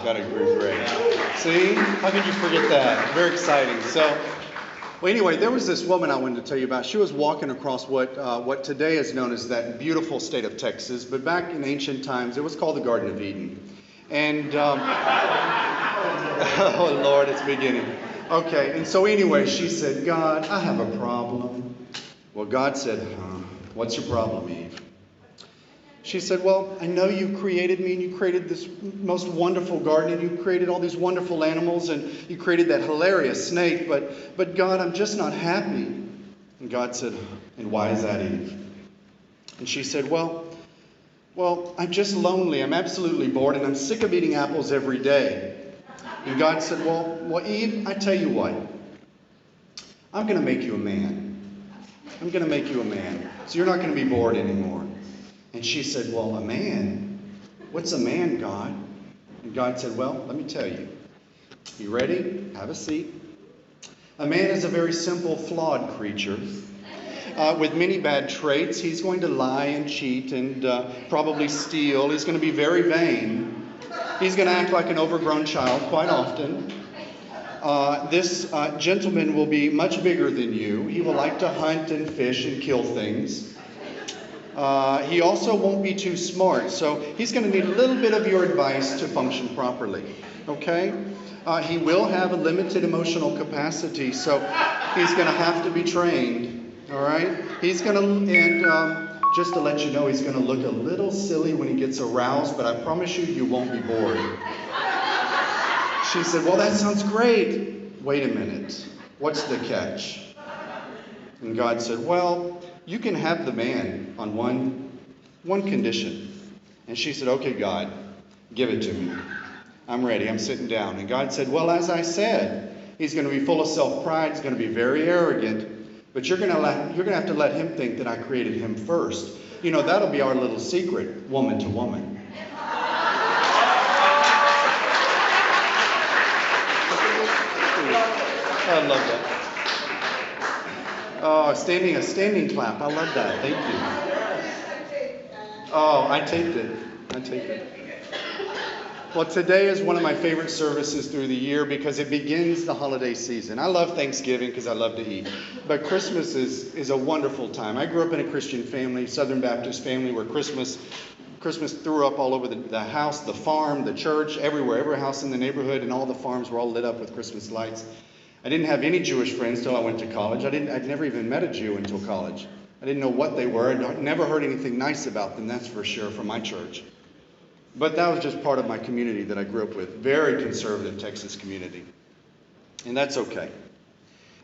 Got a group great. See? How could you forget that? Very exciting. So, well, anyway, there was this woman I wanted to tell you about. She was walking across what today is known as that beautiful state of Texas, but back in ancient times, it was called the Garden of Eden. And, oh Lord, it's beginning. Okay, and so anyway, she said, God, I have a problem. Well, God said, what's your problem, Eve? She said, well, I know you created me and you created this most wonderful garden and you created all these wonderful animals and you created that hilarious snake, but God, I'm just not happy. And God said, and why is that, Eve? And she said, well, I'm just lonely. I'm absolutely bored and I'm sick of eating apples every day. And God said, well, Eve, I tell you what. I'm going to make you a man. I'm going to make you a man. So you're not going to be bored anymore. And she said, well, a man? What's a man, God? And God said, well, let me tell you. You ready? Have a seat. A man is a very simple, flawed creature with many bad traits. He's going to lie and cheat and probably steal. He's going to be very vain. He's going to act like an overgrown child quite often. This gentleman will be much bigger than you. He will like to hunt and fish and kill things. He also won't be too smart, so he's going to need a little bit of your advice to function properly, okay? He will have a limited emotional capacity, so he's going to have to be trained, all right? He's going to, and just to let you know, he's going to look a little silly when he gets aroused, but I promise you, you won't be bored. She said, well, that sounds great. Wait a minute. What's the catch? And God said, well, you can have the man on one condition. And she said, okay, God, give it to me. I'm ready. I'm sitting down. And God said, well, as I said, he's going to be full of self-pride. He's going to be very arrogant. But you're going to have to let him think that I created him first. You know, that'll be our little secret, woman to woman. I love that. Oh, a standing clap. I love that. Thank you. Oh, I taped it. Well, today is one of my favorite services through the year because it begins the holiday season. I love Thanksgiving because I love to eat. But Christmas is a wonderful time. I grew up in a Christian family, Southern Baptist family, where Christmas threw up all over the house, the farm, the church, everywhere. Every house in the neighborhood and all the farms were all lit up with Christmas lights. I didn't have any Jewish friends till I went to college. I'd never even met a Jew until college. I didn't know what they were. I'd never heard anything nice about them, that's for sure, from my church. But that was just part of my community that I grew up with. Very conservative Texas community. And that's okay.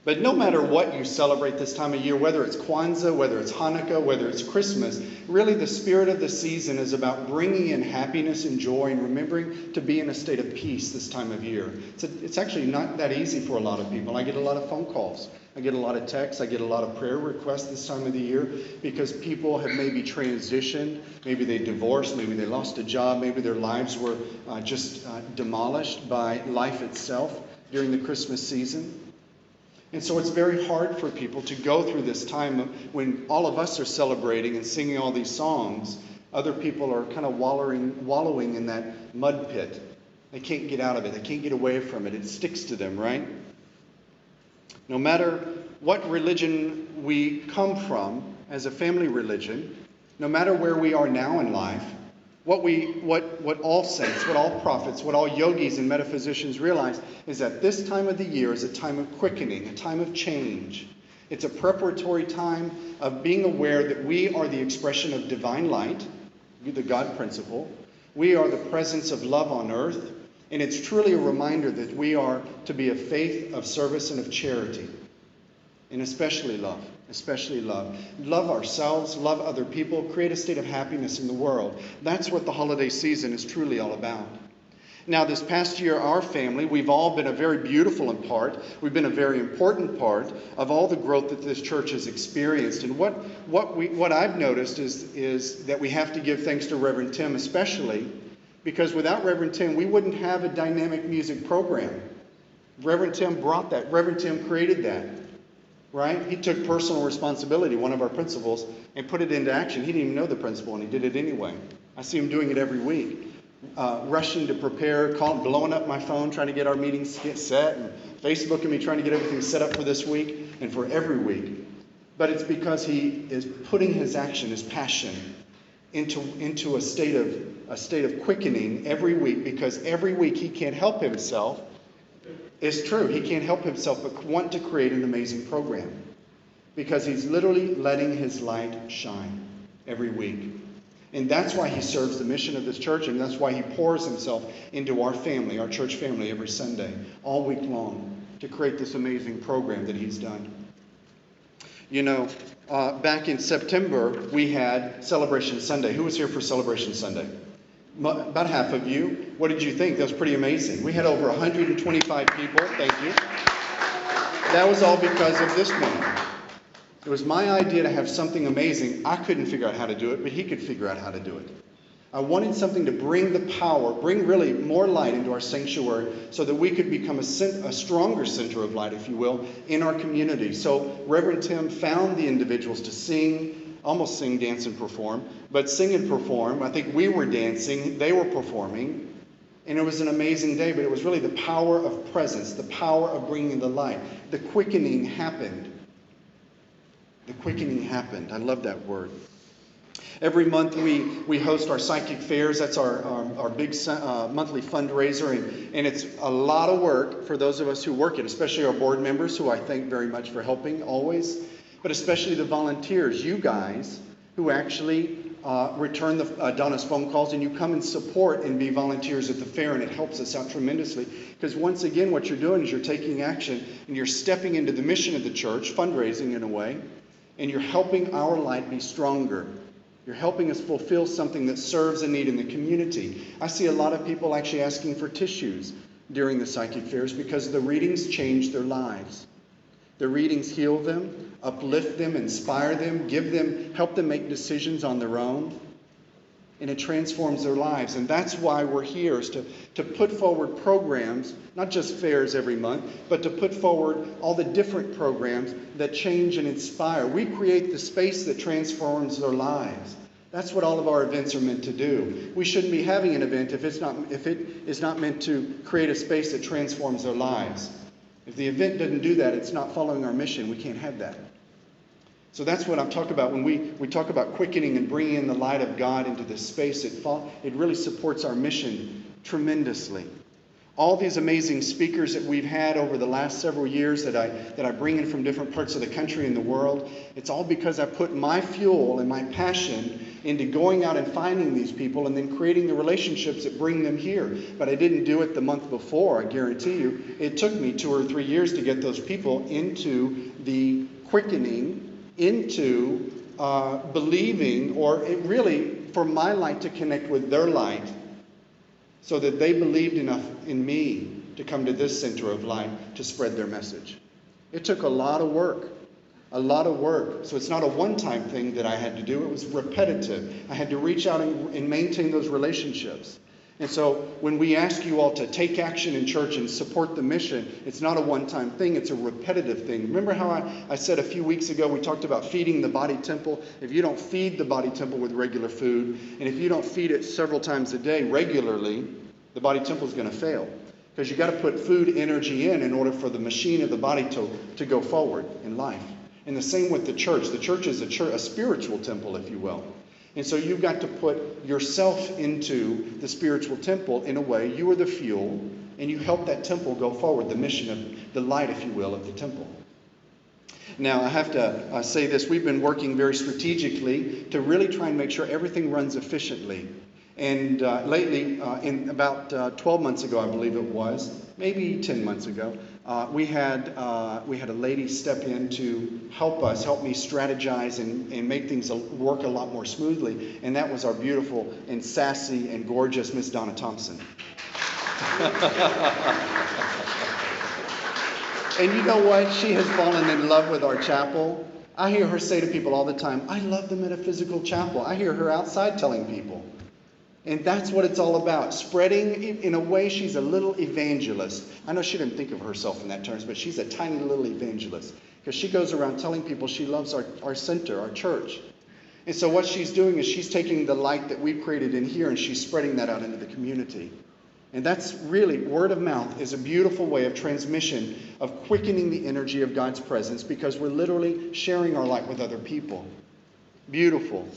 But no matter what you celebrate this time of year, whether it's Kwanzaa, whether it's Hanukkah, whether it's Christmas, really the spirit of the season is about bringing in happiness and joy and remembering to be in a state of peace this time of year. It's actually not that easy for a lot of people. I get a lot of phone calls. I get a lot of texts. I get a lot of prayer requests this time of the year because people have maybe transitioned. Maybe they divorced. Maybe they lost a job. Maybe their lives were just demolished by life itself during the Christmas season. And so it's very hard for people to go through this time when all of us are celebrating and singing all these songs. Other people are kind of wallowing in that mud pit. They can't get out of it. They can't get away from it. It sticks to them, right? No matter what religion we come from as a family religion, no matter where we are now in life, what all saints, what all prophets, what all yogis and metaphysicians realize is that this time of the year is a time of quickening, a time of change. It's a preparatory time of being aware that we are the expression of divine light, the God principle. We are the presence of love on earth. And it's truly a reminder that we are to be a faith of service and of charity. And especially love. Especially love. Love ourselves, love other people, create a state of happiness in the world. That's what the holiday season is truly all about. Now, this past year, our family, we've all been a very beautiful part. We've been a very important part of all the growth that this church has experienced. And what I've noticed is that we have to give thanks to Reverend Tim especially, because without Reverend Tim, we wouldn't have a dynamic music program. Reverend Tim brought that. Reverend Tim created that. Right? He took personal responsibility, one of our principals, and put it into action. He didn't even know the principle, and he did it anyway. I see him doing it every week. rushing to prepare, blowing up my phone, trying to get our meetings get set, and Facebooking me, trying to get everything set up for this week and for every week. But it's because he is putting his action, his passion, into a state of quickening every week, because every week he can't help himself. It's true, he can't help himself but want to create an amazing program, because he's literally letting his light shine every week. And that's why he serves the mission of this church, and that's why he pours himself into our family, our church family, every Sunday, all week long, to create this amazing program that he's done. You know, back in September, we had Celebration Sunday. Who was here for Celebration Sunday? About half of you. What did you think? That was pretty amazing. We had over 125 people. Thank you. That was all because of this man. It was my idea to have something amazing. I couldn't figure out how to do it, but he could figure out how to do it. I wanted something to bring the power, bring really more light into our sanctuary, so that we could become a stronger center of light, if you will, in our community. So Reverend Tim found the individuals to sing, almost sing, dance, and perform, but sing and perform. I think we were dancing, they were performing, and it was an amazing day, but it was really the power of presence, the power of bringing the light. The quickening happened. The quickening happened. I love that word. Every month we host our psychic fairs. That's our big monthly fundraiser. And it's a lot of work for those of us who work it, especially our board members, who I thank very much for helping always, but especially the volunteers, you guys, who actually return Donna's phone calls, and you come and support and be volunteers at the fair, and it helps us out tremendously. Because once again, what you're doing is you're taking action, and you're stepping into the mission of the church, fundraising in a way, and you're helping our light be stronger. You're helping us fulfill something that serves a need in the community. I see a lot of people actually asking for tissues during the psychic fairs because the readings change their lives. The readings heal them, uplift them, inspire them, help them make decisions on their own. And it transforms their lives. And that's why we're here, is to put forward programs, not just fairs every month, but to put forward all the different programs that change and inspire. We create the space that transforms their lives. That's what all of our events are meant to do. We shouldn't be having an event if it is not meant to create a space that transforms their lives. If the event doesn't do that, it's not following our mission. We can't have that. So that's what I'm talking about. When we talk about quickening and bringing in the light of God into this space, it really supports our mission tremendously. All these amazing speakers that we've had over the last several years that I bring in from different parts of the country and the world, it's all because I put my fuel and my passion into going out and finding these people and then creating the relationships that bring them here. But I didn't do it the month before, I guarantee you. It took me 2 or 3 years to get those people into the quickening, into believing, or it really for my light to connect with their light, so that they believed enough in me to come to this center of light to spread their message. It took a lot of work. So it's not a one-time thing that I had to do. It was repetitive. I had to reach out and maintain those relationships. And so when we ask you all to take action in church and support the mission, it's not a one-time thing. It's a repetitive thing. Remember how I said a few weeks ago, we talked about feeding the body temple? If you don't feed the body temple with regular food, and if you don't feed it several times a day regularly, the body temple is going to fail. Because you've got to put food energy in order for the machine of the body to go forward in life. And the same with the church. The church is a spiritual temple, if you will. And so you've got to put yourself into the spiritual temple in a way. You are the fuel, and you help that temple go forward, the mission of the light, if you will, of the temple. Now, I have to say this. We've been working very strategically to really try and make sure everything runs efficiently. And lately, in about 12 months ago, I believe it was, maybe 10 months ago, we had a lady step in to help me strategize and make things work a lot more smoothly. And that was our beautiful and sassy and gorgeous Miss Donna Thompson. And you know what? She has fallen in love with our chapel. I hear her say to people all the time, I love the Metaphysical Chapel. I hear her outside telling people. And that's what it's all about. Spreading, in a way, she's a little evangelist. I know she didn't think of herself in that terms, but she's a tiny little evangelist. Because she goes around telling people she loves our center, our church. And so what she's doing is she's taking the light that we've created in here and she's spreading that out into the community. And that's really, word of mouth is a beautiful way of transmission, of quickening the energy of God's presence, because we're literally sharing our light with other people. Beautiful.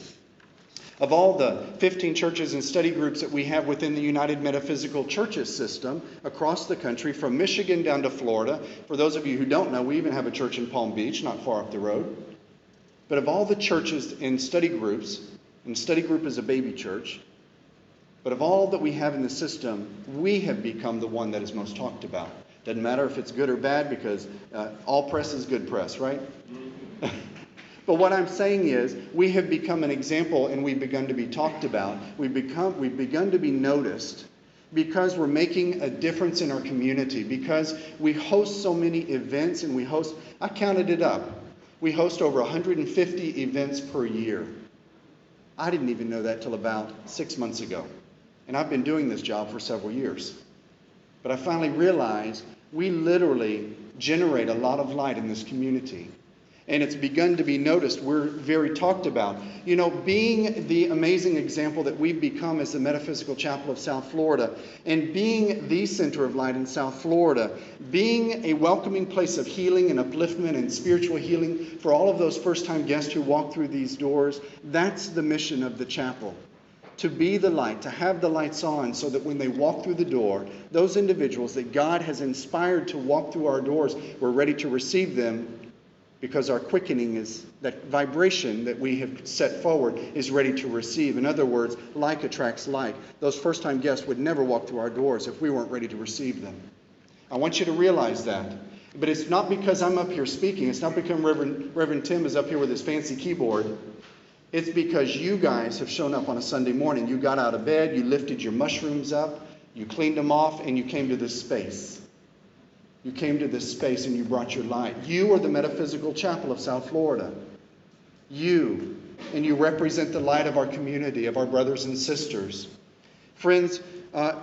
Of all the 15 churches and study groups that we have within the United Metaphysical Churches system across the country, from Michigan down to Florida, for those of you who don't know, we even have a church in Palm Beach, not far up the road. But of all the churches and study groups, and study group is a baby church, but of all that we have in the system, we have become the one that is most talked about. Doesn't matter if it's good or bad, because all press is good press, right? But what I'm saying is, we have become an example and we've begun to be talked about. We've begun to be noticed because we're making a difference in our community, because we host so many events and I counted it up. We host over 150 events per year. I didn't even know that till about 6 months ago. And I've been doing this job for several years. But I finally realized we literally generate a lot of light in this community. And it's begun to be noticed. We're very talked about. You know, being the amazing example that we've become as the Metaphysical Chapel of South Florida, and being the center of light in South Florida, being a welcoming place of healing and upliftment and spiritual healing for all of those first-time guests who walk through these doors, that's the mission of the chapel. To be the light, to have the lights on so that when they walk through the door, those individuals that God has inspired to walk through our doors, we're ready to receive them, because our quickening is that vibration that we have set forward is ready to receive. In other words, like attracts like. Those first-time guests would never walk through our doors if we weren't ready to receive them. I want you to realize that. But it's not because I'm up here speaking. It's not because Reverend Tim is up here with his fancy keyboard. It's because you guys have shown up on a Sunday morning. You got out of bed, you lifted your mushrooms up, you cleaned them off, and you came to this space. You came to this space and you brought your light. You are the Metaphysical Chapel of South Florida. You. And you represent the light of our community, of our brothers and sisters. Friends,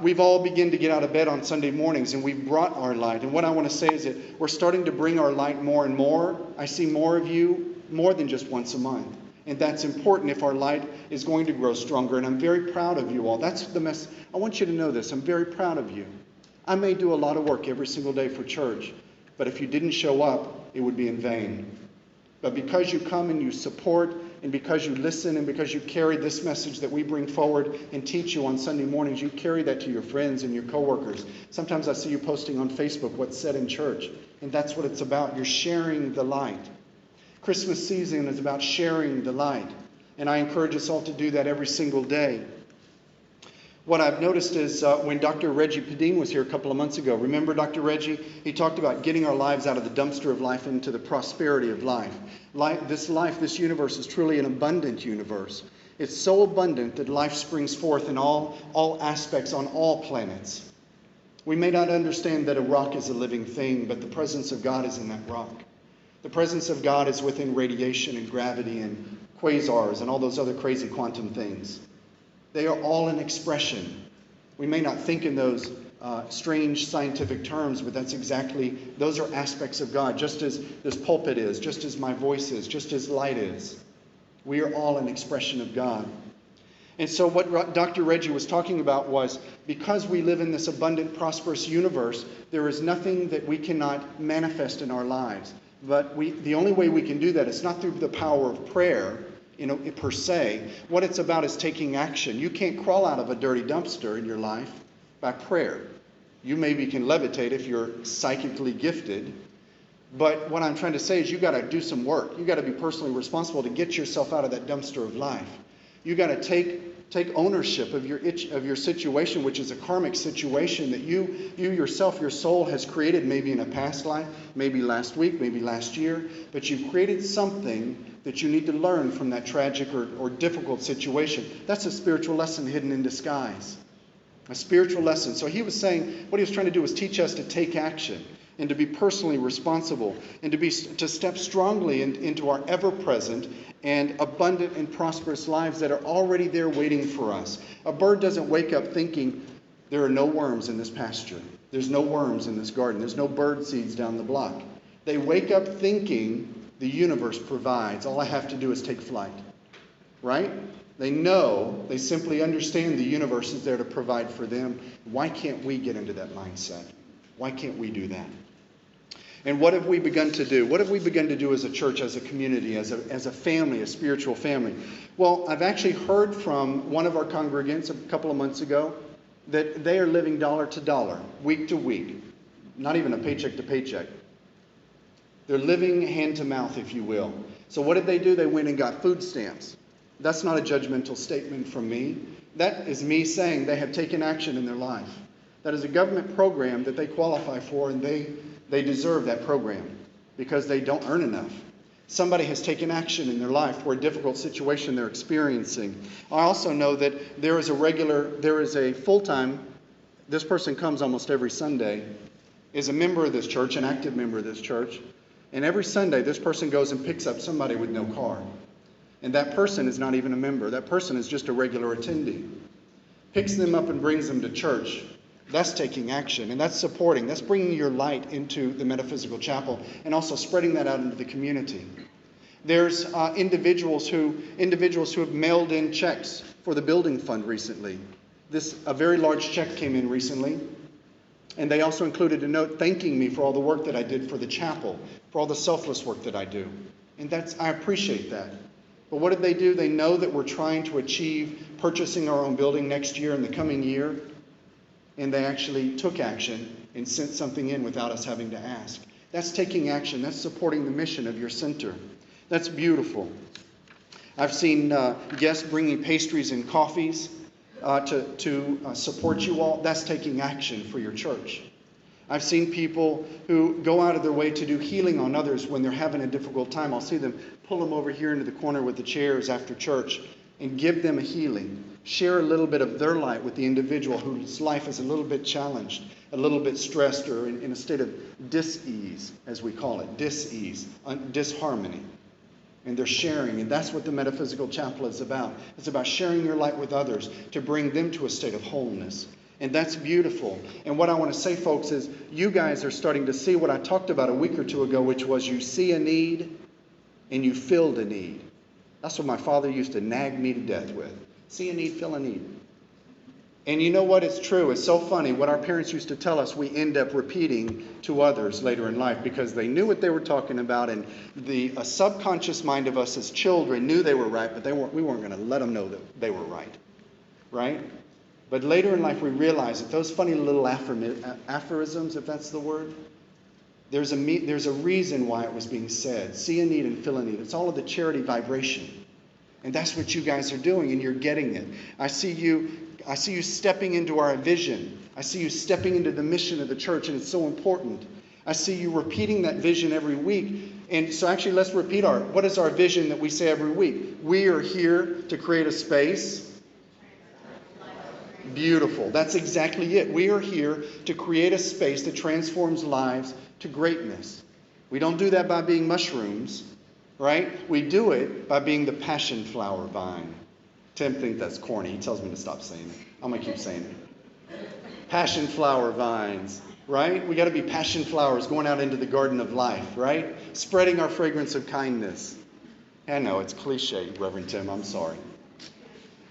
we've all begun to get out of bed on Sunday mornings and we've brought our light. And what I want to say is that we're starting to bring our light more and more. I see more of you more than just once a month. And that's important if our light is going to grow stronger. And I'm very proud of you all. That's the mess. I want you to know this. I'm very proud of you. I may do a lot of work every single day for church, but if you didn't show up, it would be in vain. But because you come and you support, and because you listen, and because you carry this message that we bring forward and teach you on Sunday mornings, you carry that to your friends and your coworkers. Sometimes I see you posting on Facebook what's said in church, and that's what it's about. You're sharing the light. Christmas season is about sharing the light, and I encourage us all to do that every single day. What I've noticed is when Dr. Reggie Padine was here a couple of months ago, remember Dr. Reggie? He talked about getting our lives out of the dumpster of life into the prosperity of life. This universe is truly an abundant universe. It's so abundant that life springs forth in all aspects on all planets. We may not understand that a rock is a living thing, but the presence of God is in that rock. The presence of God is within radiation and gravity and quasars and all those other crazy quantum things. They are all an expression. We may not think in those strange scientific terms, but those are aspects of God, just as this pulpit is, just as my voice is, just as light is. We are all an expression of God. And so what Dr. Reggie was talking about was, because we live in this abundant, prosperous universe, there is nothing that we cannot manifest in our lives. But the only way we can do that is not through the power of prayer, per se. What it's about is taking action. You can't crawl out of a dirty dumpster in your life by prayer. You maybe can levitate if you're psychically gifted. But what I'm trying to say is you got to do some work. You got to be personally responsible to get yourself out of that dumpster of life. You got to take ownership of your situation, which is a karmic situation that you yourself, your soul has created, maybe in a past life, maybe last week, maybe last year. But you've created something that you need to learn from that tragic or difficult situation. That's a spiritual lesson hidden in disguise. A spiritual lesson. So he was saying, what he was trying to do was teach us to take action and to be personally responsible and to step strongly into our ever-present and abundant and prosperous lives that are already there waiting for us. A bird doesn't wake up thinking, there are no worms in this pasture. There's no worms in this garden. There's no bird seeds down the block. They wake up thinking, the universe provides. All I have to do is take flight. right? They simply understand the universe is there to provide for them. Why can't we get into that mindset? Why can't we do that? And what have we begun to do? What have we begun to do as a church, as a community, as a family, a spiritual family? Well, I've actually heard from one of our congregants a couple of months ago that they are living dollar to dollar, week to week, not even a paycheck to paycheck. They're living hand to mouth, if you will. So what did they do? They went and got food stamps. That's not a judgmental statement from me. That is me saying they have taken action in their life. That is a government program that they qualify for, and they deserve that program because they don't earn enough. Somebody has taken action in their life for a difficult situation they're experiencing. I also know that there is a full-time, this person comes almost every Sunday, is a member of this church, an active member of this church. And every Sunday, this person goes and picks up somebody with no car. And that person is not even a member. That person is just a regular attendee. Picks them up and brings them to church. That's taking action, and that's supporting. That's bringing your light into the Metaphysical Chapel and also spreading that out into the community. There's individuals who have mailed in checks for the building fund recently. A very large check came in recently, and they also included a note thanking me for all the work that I did for the chapel, for all the selfless work that I do. And I appreciate that. But what did they do? They know that we're trying to achieve purchasing our own building next year, in the coming year. And they actually took action and sent something in without us having to ask. That's taking action. That's supporting the mission of your center. That's beautiful. I've seen guests bringing pastries and coffees to support you all. That's taking action for your church. I've seen people who go out of their way to do healing on others when they're having a difficult time. I'll see them pull them over here into the corner with the chairs after church and give them a healing. Share a little bit of their light with the individual whose life is a little bit challenged, a little bit stressed, or in a state of dis-ease, as we call it, dis-ease, disharmony. And they're sharing, and that's what the Metaphysical Chapel is about. It's about sharing your light with others to bring them to a state of wholeness. And that's beautiful. And what I want to say, folks, is you guys are starting to see what I talked about a week or two ago, which was you see a need and you filled a need. That's what my father used to nag me to death with. See a need, fill a need. And you know what? It's true. It's so funny. What our parents used to tell us, we end up repeating to others later in life because they knew what they were talking about, and a subconscious mind of us as children knew they were right, but we weren't going to let them know that they were right. Right? But later in life, we realized that those funny little aphorisms, if that's the word, there's a reason why it was being said. See a need and fill a need. It's all of the charity vibration. And that's what you guys are doing, and you're getting it. I see you stepping into our vision. I see you stepping into the mission of the church, and it's so important. I see you repeating that vision every week. And so actually, let's repeat what is our vision that we say every week? We are here to create a space. Beautiful. That's exactly it. We are here to create a space that transforms lives to greatness. We don't do that by being mushrooms, right? We do it by being the passion flower vine. Tim thinks that's corny. He tells me to stop saying it. I'm going to keep saying it. Passion flower vines, right? We got to be passion flowers going out into the garden of life, right? Spreading our fragrance of kindness. I know it's cliche, Reverend Tim. I'm sorry.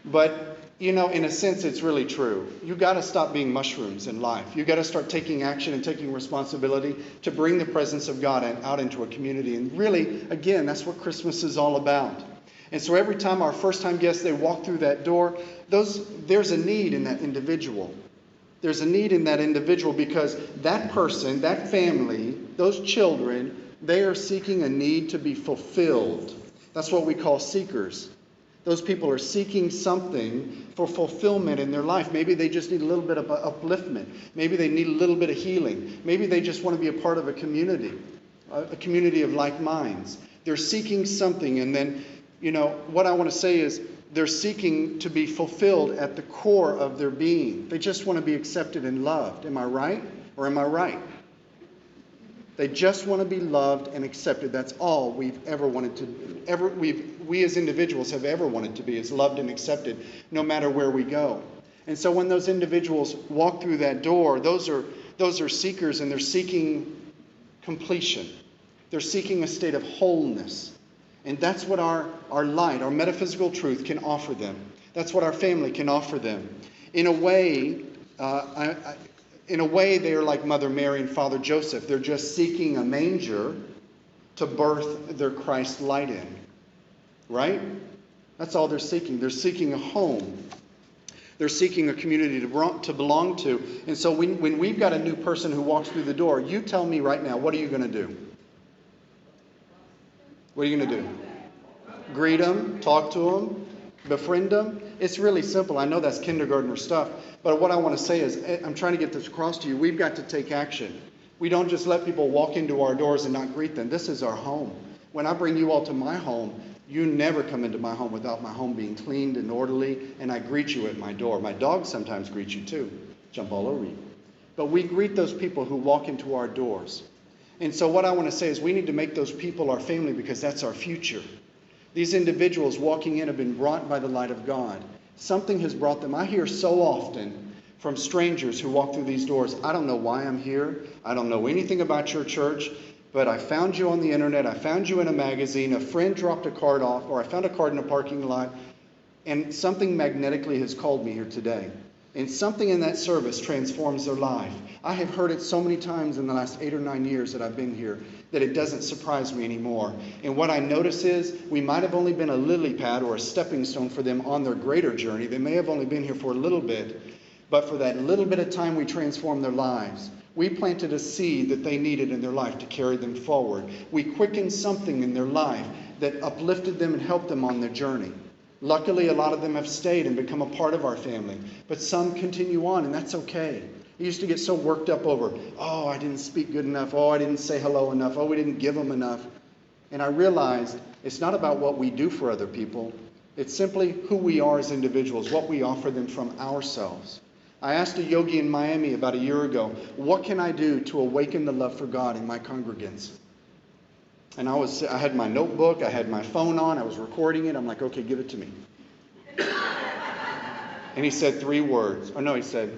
But in a sense, it's really true. You got to stop being mushrooms in life. You got to start taking action and taking responsibility to bring the presence of God out into a community. And really, again, that's what Christmas is all about. And so every time our first-time guests, they walk through that door, there's a need in that individual. There's a need in that individual because that person, that family, those children, they are seeking a need to be fulfilled. That's what we call seekers. Those people are seeking something for fulfillment in their life. Maybe they just need a little bit of upliftment. Maybe they need a little bit of healing. Maybe they just want to be a part of a community of like minds. They're seeking something, and then, what I want to say is they're seeking to be fulfilled at the core of their being. They just want to be accepted and loved. Am I right? Or am I right? They just want to be loved and accepted. That's all we've ever wanted to. We as individuals have ever wanted to be, is loved and accepted, no matter where we go. And so when those individuals walk through that door, those are seekers, and they're seeking completion. They're seeking a state of wholeness. And that's what our light, our metaphysical truth can offer them. That's what our family can offer them. In a way, they are like Mother Mary and Father Joseph. They're just seeking a manger to birth their Christ light in. Right? That's all they're seeking. They're seeking a home. They're seeking a community to belong to. And so when we've got a new person who walks through the door, you tell me right now, what are you going to do? What are you going to do? Greet them, talk to them, befriend them. It's really simple. I know that's kindergartner stuff. But what I want to say is, I'm trying to get this across to you. We've got to take action. We don't just let people walk into our doors and not greet them. This is our home. When I bring you all to my home, you never come into my home without my home being cleaned and orderly, and I greet you at my door. My dogs sometimes greet you too, jump all over you. But we greet those people who walk into our doors. And so what I want to say is we need to make those people our family because that's our future. These individuals walking in have been brought by the light of God. Something has brought them. I hear so often from strangers who walk through these doors, I don't know why I'm here. I don't know anything about your church. But I found you on the internet, I found you in a magazine, a friend dropped a card off, or I found a card in a parking lot, and something magnetically has called me here today. And something in that service transforms their life. I have heard it so many times in the last 8 or 9 years that I've been here that it doesn't surprise me anymore. And what I notice is we might have only been a lily pad or a stepping stone for them on their greater journey. They may have only been here for a little bit, but for that little bit of time we transform their lives. We planted a seed that they needed in their life to carry them forward. We quickened something in their life that uplifted them and helped them on their journey. Luckily, a lot of them have stayed and become a part of our family. But some continue on, and that's okay. I used to get so worked up over, oh, I didn't speak good enough. Oh, I didn't say hello enough. Oh, we didn't give them enough. And I realized it's not about what we do for other people. It's simply who we are as individuals, what we offer them from ourselves. I asked a yogi in Miami about a year ago, what can I do to awaken the love for God in my congregants? And I had my notebook, I had my phone on, I was recording it. I'm like, okay, give it to me. And he said 3 words. Oh no, he said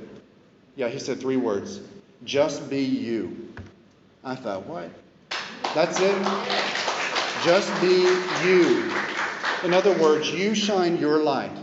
3 words. Just be you. I thought, what? That's it? Just be you. In other words, you shine your light.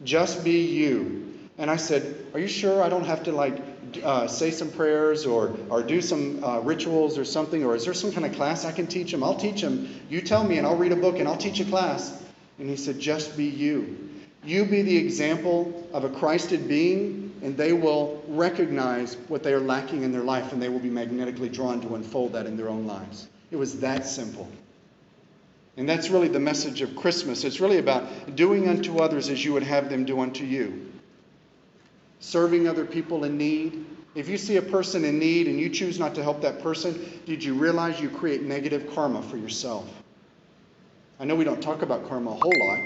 Just be you. And I said, are you sure I don't have to say some prayers or do some rituals or something? Or is there some kind of class I can teach them? I'll teach them. You tell me and I'll read a book and I'll teach a class. And he said, just be you. You be the example of a Christed being and they will recognize what they are lacking in their life and they will be magnetically drawn to unfold that in their own lives. It was that simple. And that's really the message of Christmas. It's really about doing unto others as you would have them do unto you. Serving other people in need. If you see a person in need and you choose not to help that person, did you realize you create negative karma for yourself? I know we don't talk about karma a whole lot,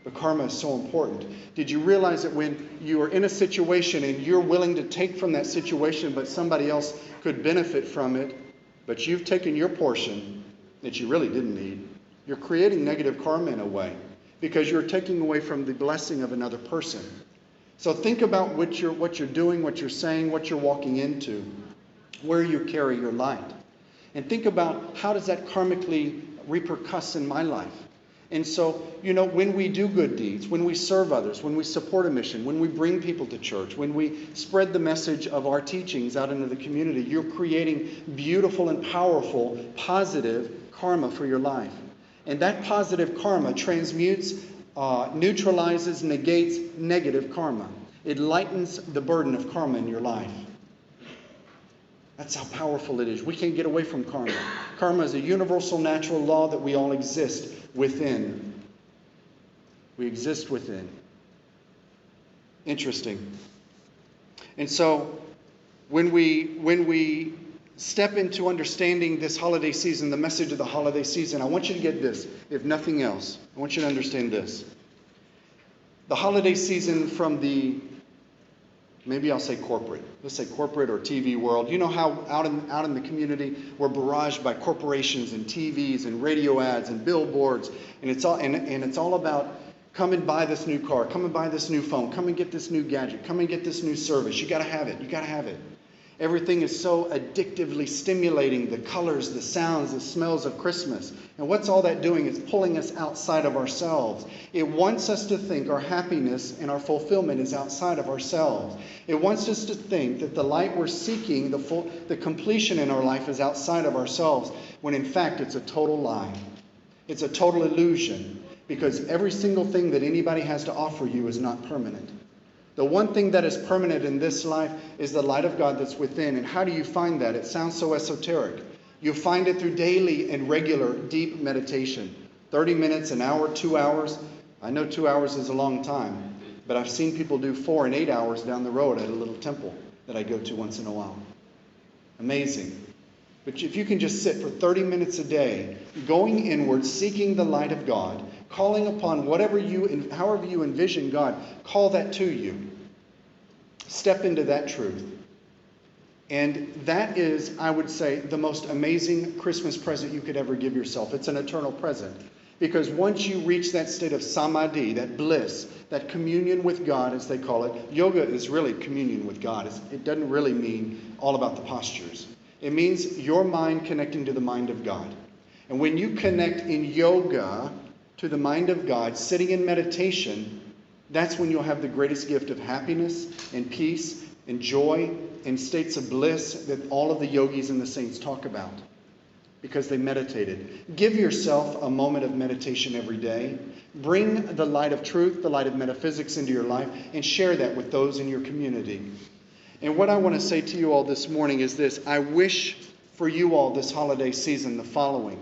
but karma is so important. Did you realize that when you are in a situation and you're willing to take from that situation, but somebody else could benefit from it, but you've taken your portion that you really didn't need, you're creating negative karma in a way because you're taking away from the blessing of another person. So think about what you're doing, what you're saying, what you're walking into, where you carry your light. And think about how does that karmically repercuss in my life. And so, when we do good deeds, when we serve others, when we support a mission, when we bring people to church, when we spread the message of our teachings out into the community, you're creating beautiful and powerful, positive karma for your life. And that positive karma transmutes neutralizes, negates negative karma. It lightens the burden of karma in your life. That's how powerful it is. We can't get away from karma. Karma is a universal natural law that we all exist within. We exist within. Interesting. And so when we step into understanding this holiday season, the message of the holiday season, I want you to get this, if nothing else. I want you to understand this. The holiday season from the, maybe I'll say corporate. Let's say corporate or TV world. You know how out in the community we're barraged by corporations and TVs and radio ads and billboards, and it's all about come and buy this new car, come and buy this new phone, come and get this new gadget, come and get this new service. You got to have it. You got to have it. Everything is so addictively stimulating, the colors, the sounds, the smells of Christmas. And what's all that doing? It's pulling us outside of ourselves. It wants us to think our happiness and our fulfillment is outside of ourselves. It wants us to think that the light we're seeking, the completion in our life is outside of ourselves, when in fact it's a total lie. It's a total illusion, because every single thing that anybody has to offer you is not permanent. The one thing that is permanent in this life is the light of God that's within. And how do you find that? It sounds so esoteric. You find it through daily and regular deep meditation. 30 minutes, an hour, 2 hours. I know 2 hours is a long time, but I've seen people do 4 and 8 hours down the road at a little temple that I go to once in a while. Amazing. But if you can just sit for 30 minutes a day, going inward, seeking the light of God, calling upon however you envision God, call that to you. Step into that truth. And that is, I would say, the most amazing Christmas present you could ever give yourself. It's an eternal present. Because once you reach that state of samadhi, that bliss, that communion with God, as they call it, yoga is really communion with God. It doesn't really mean all about the postures. It means your mind connecting to the mind of God. And when you connect in yoga to the mind of God, sitting in meditation, that's when you'll have the greatest gift of happiness and peace and joy and states of bliss that all of the yogis and the saints talk about, because they meditated. Give yourself a moment of meditation every day. Bring the light of truth, the light of metaphysics into your life, and share that with those in your community. And what I want to say to you all this morning is this. I wish for you all this holiday season the following.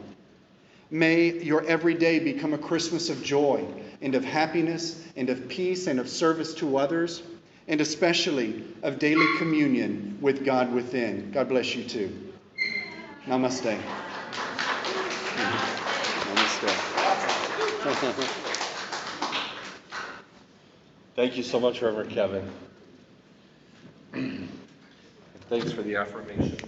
May your every day become a Christmas of joy and of happiness and of peace and of service to others, and especially of daily communion with God within. God bless you too. Namaste. Namaste. Thank you so much, Reverend Kevin. Thanks for the affirmation.